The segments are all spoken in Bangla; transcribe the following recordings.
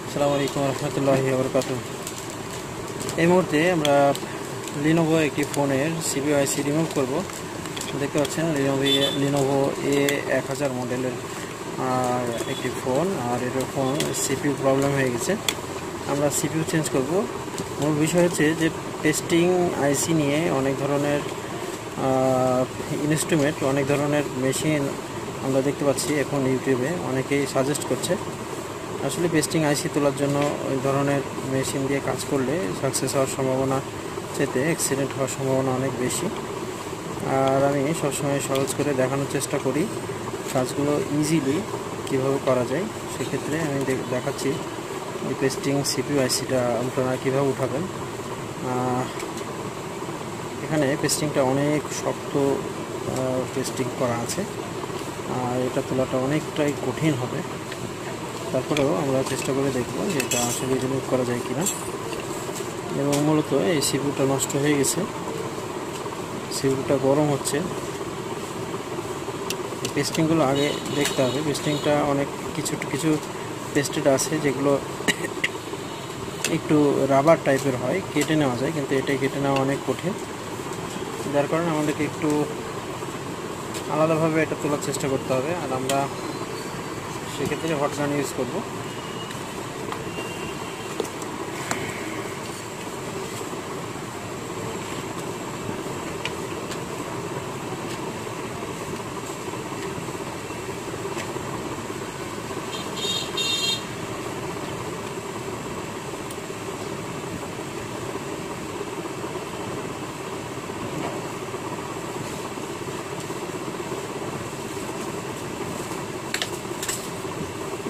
আসসালামু আলাইকুম রহমতুল্লাহি ওয়া বারাকাতুহু। এই মুহূর্তে আমরা লিনোভো একটি ফোনের সিপিইউ আইসি রিমুভ করব। দেখতে পাচ্ছেন লিনোভো A1000 মডেলের একটি ফোন, আর এটার ফোন সিপিইউ প্রবলেম হয়ে গেছে। আমরা সিপিইউ চেঞ্জ করব। মূল বিষয় হচ্ছে যে টেস্টিং আইসি নিয়ে অনেক ধরনের ইনস্ট্রুমেন্ট, অনেক ধরনের মেশিন আমরা দেখতে পাচ্ছি এখন ইউটিউবে অনেকেই সাজেস্ট করছে। আসলে পেস্টিং আইসি তোলার জন্য ওই ধরনের মেশিন দিয়ে কাজ করলে সাকসেস হওয়ার সম্ভাবনা চেয়ে অ্যাক্সিডেন্ট হওয়ার সম্ভাবনা অনেক বেশি। আর আমি সবসময় সহজ করে দেখানোর চেষ্টা করি কাজগুলো ইজিলি কীভাবে করা যায়। সেক্ষেত্রে আমি দেখাচ্ছি এই পেস্টিং সিপিইউ আইসিটা আপনারা কীভাবে উঠাবেন। এখানে পেস্টিংটা অনেক শক্ত পেস্টিং করা আছে, আর এটা তোলাটা অনেকটাই কঠিন হবে। তারপরেও আমরা চেষ্টা করে দেখব যে এটা আসলে রিমুভ করা যায় কিনা। এবং মূলত এই সিপিইউটা নষ্ট হয়ে গেছে, সিপিইউটা গরম হচ্ছে। পেস্টিংগুলো আগে দেখতে হবে। পেস্টিংটা অনেক কিছু পেস্টেড আছে যেগুলো একটু রাবার টাইপের হয়, কেটে নেওয়া যায়, কিন্তু এটাই কেটে নেওয়া অনেক কঠিন। যার কারণে আমাদেরকে একটু আলাদাভাবে এটা তোলার চেষ্টা করতে হবে। আর আমরা সেক্ষেত্রে হট গান ইউজ করব।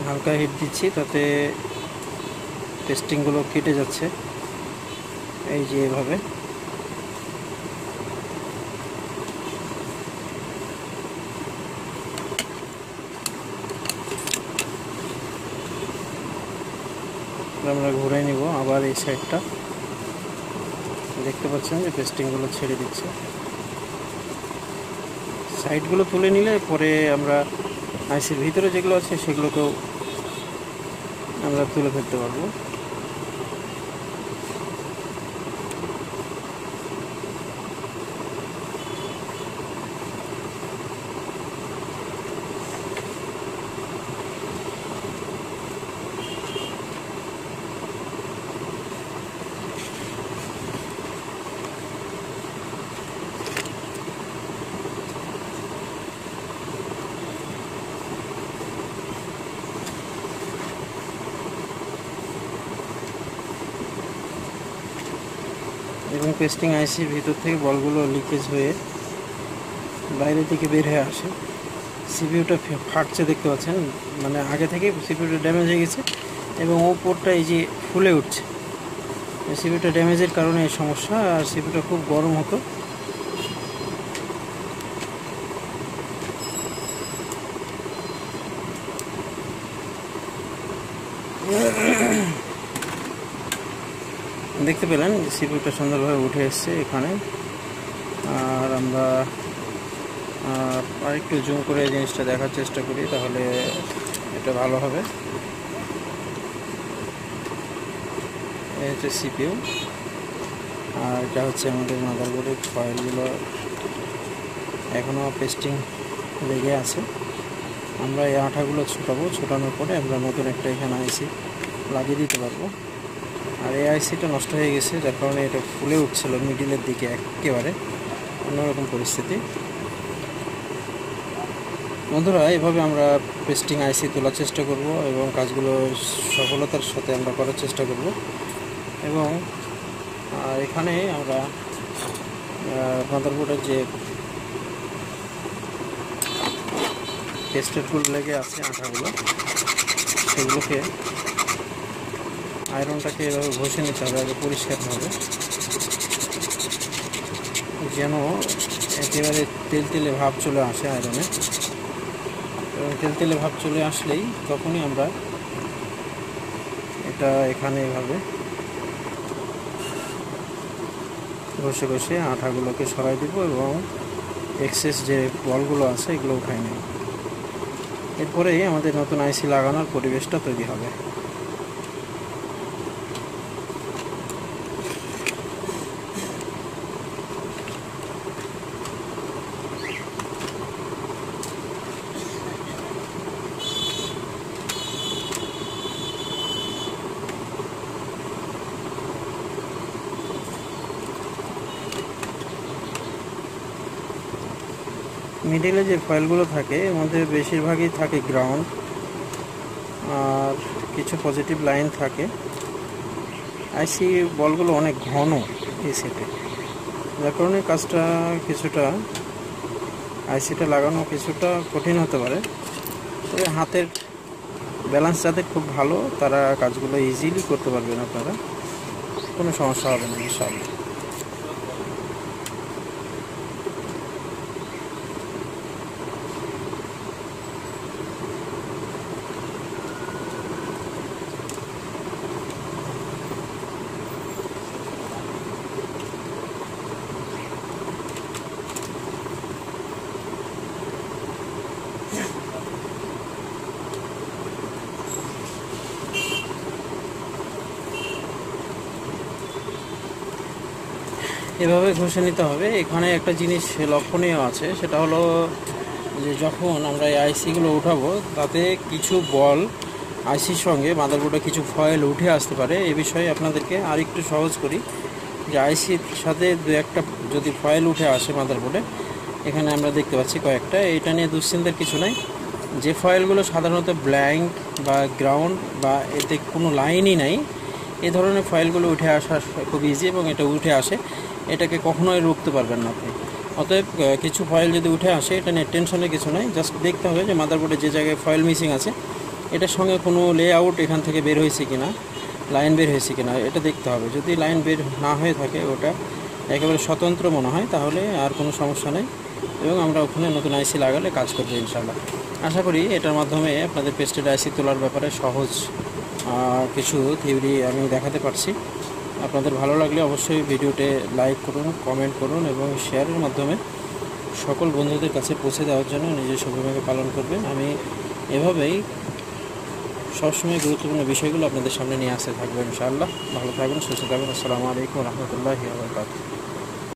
হালকা হিট দিচ্ছি, তাতে টেস্টিংগুলো কেটে যাচ্ছে এই যে এভাবে। আমরা ঘুরে নিব আবার এই সাইডটা। দেখতে পাচ্ছেন যে পেস্টিংগুলো ছেড়ে দিচ্ছে। সাইডগুলো তুলে নিলে পরে আমরা আইসির ভিতরে যেগুলো আছে সেগুলোকেও আমরা তুলে ফেলতে পারবো। এবং পেস্টিং আইসির ভিতর থেকে বলগুলো লিকেজ হয়ে বাইরের দিকে বের হয়ে আসে। সিপিইউটা ফাটছে, দেখতে পাচ্ছেন, মানে আগে থেকে সিপিইউটা ড্যামেজ হয়ে গেছে এবং ওপরটা এই যে ফুলে উঠছে। সিপিইউটা ড্যামেজের কারণে এই সমস্যা। আর সিপিইউটা খুব গরম হতো। দেখতে পেলেন সিপিইউটা সুন্দরভাবে উঠে এসছে এখানে। আর আমরা আরেকটু জুম করে জিনিসটা দেখার চেষ্টা করি, তাহলে এটা ভালো হবে। এই হচ্ছে সিপিইউ, আর এটা হচ্ছে আমাদের মাদারবোর্ডের ফাইলগুলো এখনও পেস্টিং লেগে আছে। আমরা এই আঠাগুলো ছোটাবো, ছোটানোর পরে আমরা নতুন একটা এখানে আইসি লাগিয়ে দিতে পারবো। আর এই আইসিটা নষ্ট হয়ে গেছে, যার কারণে এটা ফুলে উঠছিল মিডিলের দিকে, একেবারে অন্যরকম পরিস্থিতি। বন্ধুরা, এভাবে আমরা পেস্টিং আইসি তোলার চেষ্টা করব এবং কাজগুলো সফলতার সাথে আমরা করার চেষ্টা করব। এবং এখানে আমরা মাদারবোর্ডের যে টেস্টেডগুলো লেগে আছে আঠাগুলো, সেগুলোকে আয়রনটাকে এভাবে ঘষে নিতে হবে আগে পরিষ্কারভাবে, যেন একেবারে তেলতেলে ভাব চলে আসে আয়রনে। এবং তেলতেলে ভাব চলে আসলেই তখনই আমরা এটা এখানে এভাবে ঘষে ঘষে আঠাগুলোকে সরাই দিব এবং এক্সেস যে বলগুলো আছে এগুলো উঠাই নেব। এরপরেই আমাদের নতুন আইসি লাগানোর পরিবেশটা তৈরি হবে। মিডিলে যে ফয়েলগুলো থাকে এর মধ্যে বেশিরভাগই থাকে গ্রাউন্ড, আর কিছু পজিটিভ লাইন থাকে। আইসি বলগুলো অনেক ঘন এই সেটে, যার কারণে কাজটা কিছুটা আইসিটা লাগানো কিছুটা কঠিন হতে পারে। তবে হাতের ব্যালেন্স যাদের খুব ভালো তারা কাজগুলো ইজিলি করতে পারবেন, আপনারা কোনো সমস্যা হবে না ইনশাআল্লাহ। এভাবে ঘষে নিতে হবে। এখানে একটা জিনিস লক্ষণীয় আছে, সেটা হলো যে যখন আমরা এই আইসিগুলো উঠাবো তাতে কিছু বল আইসির সঙ্গে মাদারবোর্ডে কিছু ফয়েল উঠে আসতে পারে। এ বিষয়ে আপনাদেরকে আর একটু সহজ করি যে আইসির সাথে দু একটা যদি ফয়েল উঠে আসে মাদারবোর্ডে, এখানে আমরা দেখতে পাচ্ছি কয়েকটা, এটা নিয়ে দুশ্চিন্তার কিছু নাই। যে ফয়েলগুলো সাধারণত ব্ল্যাঙ্ক বা গ্রাউন্ড বা এতে কোনো লাইনই নাই, এই ধরনের ফাইলগুলো উঠে আসা খুব ইজি এবং এটা উঠে আসে, এটাকে কখনোই রুখতে পারবেন না আপনি। অতএব কিছু ফাইল যদি উঠে আসে এটা নিয়ে টেনশনের কিছু নাই, জাস্ট দেখতে হবে যে মাদারবোর্ডে যে জায়গায় ফাইল মিসিং আছে এটার সঙ্গে কোনো লেআউট এখান থেকে বের হয়েছে কিনা, লাইন বের হয়েছে কিনা এটা দেখতে হবে। যদি লাইন বের না হয়ে থাকে, ওটা একেবারে স্বতন্ত্র মনে হয়, তাহলে আর কোনো সমস্যা নেই এবং আমরা ওখানে নতুন আইসি লাগালে কাজ করবে ইনশাআল্লাহ। আশা করি এটার মাধ্যমে আপনাদের পেস্টেড আইসি তোলার ব্যাপারে সহজ কিছু থিওরি আমি দেখাতে পারছি। আপনাদের ভালো লাগলে অবশ্যই ভিডিওতে লাইক করুন, কমেন্ট করুন এবং শেয়ারের মাধ্যমে সকল বন্ধুদের কাছে পৌঁছে দেওয়ার জন্য নিজস্ব ভূমিকা পালন করবেন। আমি এভাবেই সবসময় গুরুত্বপূর্ণ বিষয়গুলো আপনাদের সামনে নিয়ে আসতে থাকবো ইনশাআল্লাহ। ভালো থাকবেন, সুস্থ থাকবেন। আসসালামু আলাইকুম রহমতুল্লাহি ওয়া বারাকাতুহু।